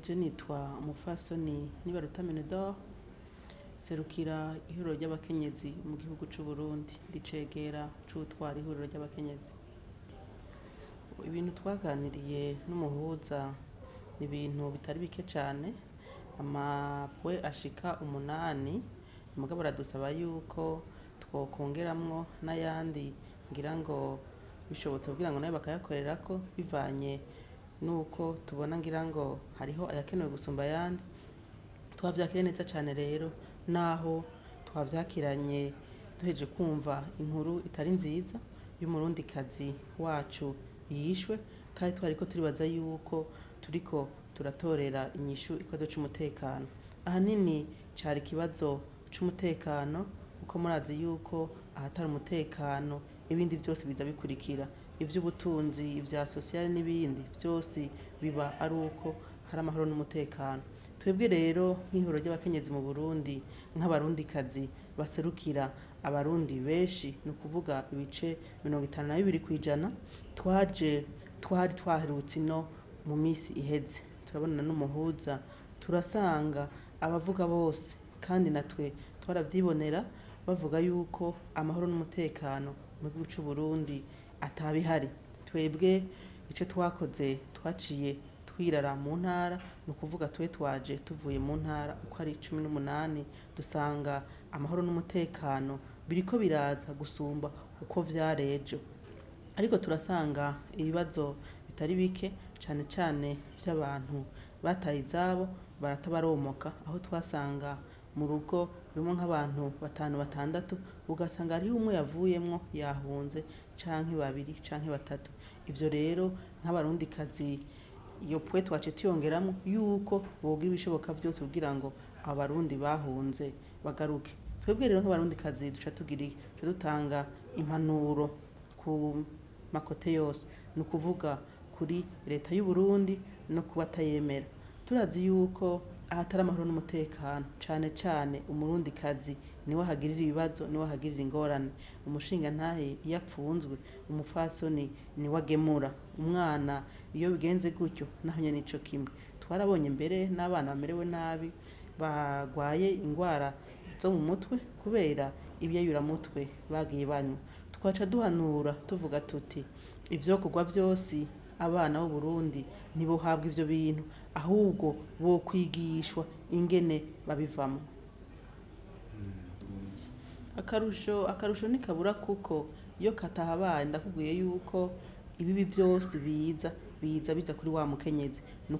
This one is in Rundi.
Je nitwa umupfasoni Nibaruta Menedor, serukira ihuriro ry'abakenyezi mu gihugu c'u Burundi, ndicegera c'utwara ihuriro ry'abakenyezi. Ibintu twaganiriye n'umuhuza ni ibintu bitari bike cane, amapwe ashika 8, mugabo baradusaba yuko twokongeramwo n'ayandi ngira ngo bishobotse kugira ngo nayo bakayakorerako bivanye nuko tubona ngira ngo hariho ayakenewe gusumba ayandi. Twavyakiriye neza cane rero, naho twavyakiranye duheje kumva inkuru itari nziza y'umurundikazi wacu yishwe, kandi twariko turibaza yuko turiko turatorera inyishu ikibazo c'umutekano. Ahanini cari ikibazo c'umutekano, kuko murazi yuko ahatari umutekano ibindi vyose biza bikurikira, ivy'ubutunzi, ivya sosiyale n'ibindi vyose biba ari uko hari amahoro n'umutekano. Twebwe rero nk'ihuriro ry'abakenyezi mu Burundi, nk'abarundikazi baserukira abarundi benshi, ni ukuvuga ibice 52%, twari twaherutse ino mu misi iheze, turabonana n'umuhuza, turasanga abavuga bose kandi natwe twaravyibonera bavuga yuko amahoro n'umutekano mu gihugu c'u Burundi atabihari. Twebwe ico twakoze, twaciye twirara mu ntara, ni ukuvuga twaje tuvuye mu ntara uko ari 18, dusanga amahoro n'umutekano biriko biraza gusumba uko vyarejo, ariko turasanga ibibazo bitari bike cane cane vy'abantu bataye izabo baratabaromoka, aho twasanga mu rugo rumwe nk'abantu 5-6, ugasanga hariho umwe yavuyemwo yahunze, canke 2 canke 3. Ivyo rero nk'abarundikazi iyo pwe twace tuyongeramwo yuko bogira ibishoboka vyose kugira ngo abarundi bahunze bagaruke. Twebwe rero nk'abarundikazi duca dutanga impanuro ku makote yose, ni ukuvuga kuri leta y'u Burundi no kubatayemera. Turazi yuko ahatari amahoro n'umutekano, cane cane umurundikazi niwe hagirira ibibazo, niwe hagirira ingorane. Umushingantahe iyo apfunzwe, umupfasoni niwe agemura. Umwana iyo bigenze gutyo naho nyene nico kimwe. Twarabonye mbere n'abana bamerewe nabi, bagwaye ingwara zo mu mutwe kubera ibyayuramutwe bagiye banywa. Twaca duhanura tuvuga tuti ivyokorwa vyose abana b'u Burundi ntibohabwa ivyo bintu, ahubwo bo kwigishwa ingene babivamwo. Akarusho nikabura, kuko iyo katahabaye ndakubwiye yuko ibibi vyose biza kuri wa mukenyezi.